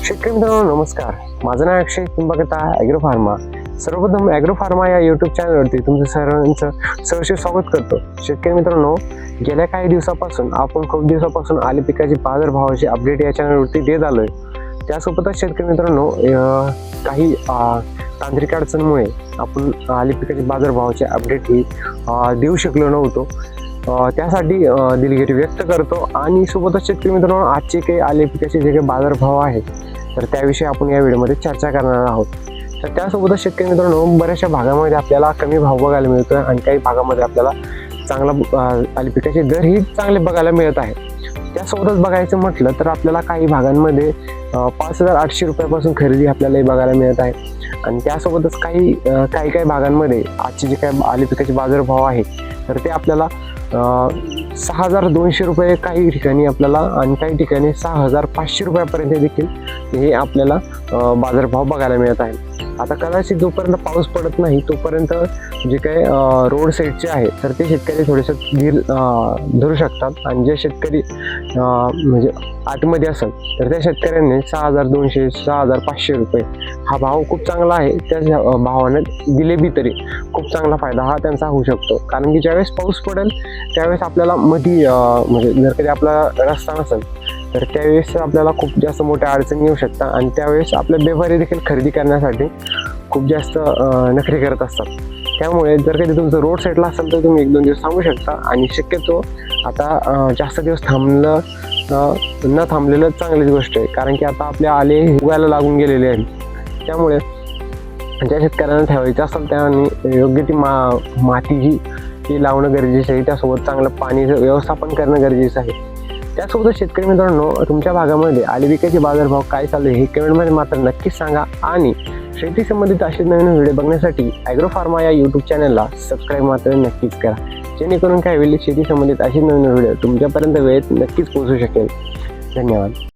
शेतकरी मित्रांनो नमस्कार. माझं नाव अक्षय, तुम्ही बघता ॲग्रो फार्मा. सर्वप्रथम ॲग्रो फार्मा या यूट्यूब चॅनलवरती तुमचं सर्वांचं सहर्ष स्वागत करतो. शेतकरी मित्रांनो, गेल्या काही दिवसापासून आपण खूप दिवसापासून आले पिकाची बाजारभावाची अपडेट या चॅनलवरती देत आलोय. त्यासोबतच शेतकरी मित्रांनो, काही तांत्रिक अडचणीमुळे आपण आले पिकाची बाजारभावाची अपडेट ही देऊ शकलो नव्हतो. त्यासाठी दिलगिरी व्यक्त करतो आणि सोबतच शेतकरी मित्रांनो, आजचे काही आले पिकाचे जे काही बाजारभाव आहेत तर त्याविषयी आपण या व्हिडिओमध्ये चर्चा करणार आहोत. तर त्यासोबतच शेतकरी मित्रांनो, बऱ्याचशा भागामध्ये आपल्याला कमी भाव बघायला मिळतोय आणि काही भागामध्ये आपल्याला चांगला आले पिकाचे दरही चांगले बघायला मिळत आहे. त्यासोबतच बघायचं म्हटलं तर आपल्याला काही भागांमध्ये 5,800 रुपयापासून खरेदी आपल्याला बघायला मिळत आहे आणि त्यासोबतच काही भागांमध्ये आजचे जे काही आले पिकाचे बाजारभाव आहे तर ते आपल्याला 6,200 रुपये काही ठिकाणी आपल्याला आणि काही ठिकाणी 6,500 रुपयापर्यंत देखील हे आपल्याला बाजारभाव बघायला मिळत आहे. आता कदाचित जोपर्यंत पाऊस पडत नाही तोपर्यंत जे काही रोड साईडचे आहे तर ते शेतकरी थोडेसे धीर धरू शकतात आणि जे शेतकरी म्हणजे आतमध्ये असेल तर त्या शेतकऱ्यांनी 6,200 6,500 रुपये हा भाव खूप चांगला आहे. त्या भावाने दिले बी तरी खूप चांगला फायदा हा त्यांचा होऊ शकतो. कारण की ज्यावेळेस पाऊस पडेल त्यावेळेस आपल्याला मध्ये म्हणजे जर कधी आपला रस्ता नसेल तर त्यावेळेस आपल्याला खूप जास्त मोठ्या अडचणी येऊ शकतात आणि त्यावेळेस आपल्या व्यापारी देखील खरेदी करण्यासाठी खूप जास्त नखरे करत असतात. त्यामुळे जर कधी तुमचं रोड साईडला असेल तर तुम्ही 1-2 दिवस थांबू शकता आणि शक्यतो आता जास्त दिवस न थांबलेलं चांगलीच गोष्ट आहे. कारण की आता आपले आले उगायला लागून गेलेले आहेत. त्यामुळे ज्या शेतकऱ्यांना ठेवायचं असेल त्यांनी योग्य ती माती ही लावणं गरजेचं आहे. त्यासोबत चांगलं पाणीचं व्यवस्थापन करणं गरजेचं आहे. त्यासोबत शेतकरी मित्रांनो, तुमच्या भागामध्ये आले पिकाचे बाजारभाव काय चालू आहे हे कमेंटमध्ये मात्र नक्कीच सांगा आणि शेती संबंधित असे नवीन व्हिडिओ बघण्यासाठी ॲग्रो फार्मा या यूट्यूब चॅनलला सबस्क्राईब मात्र नक्कीच करा, जेणेकरून काय होईल शेती संबंधित असे नवीन व्हिडिओ तुमच्यापर्यंत वेळेत नक्कीच पोहोचू शकेल. धन्यवाद.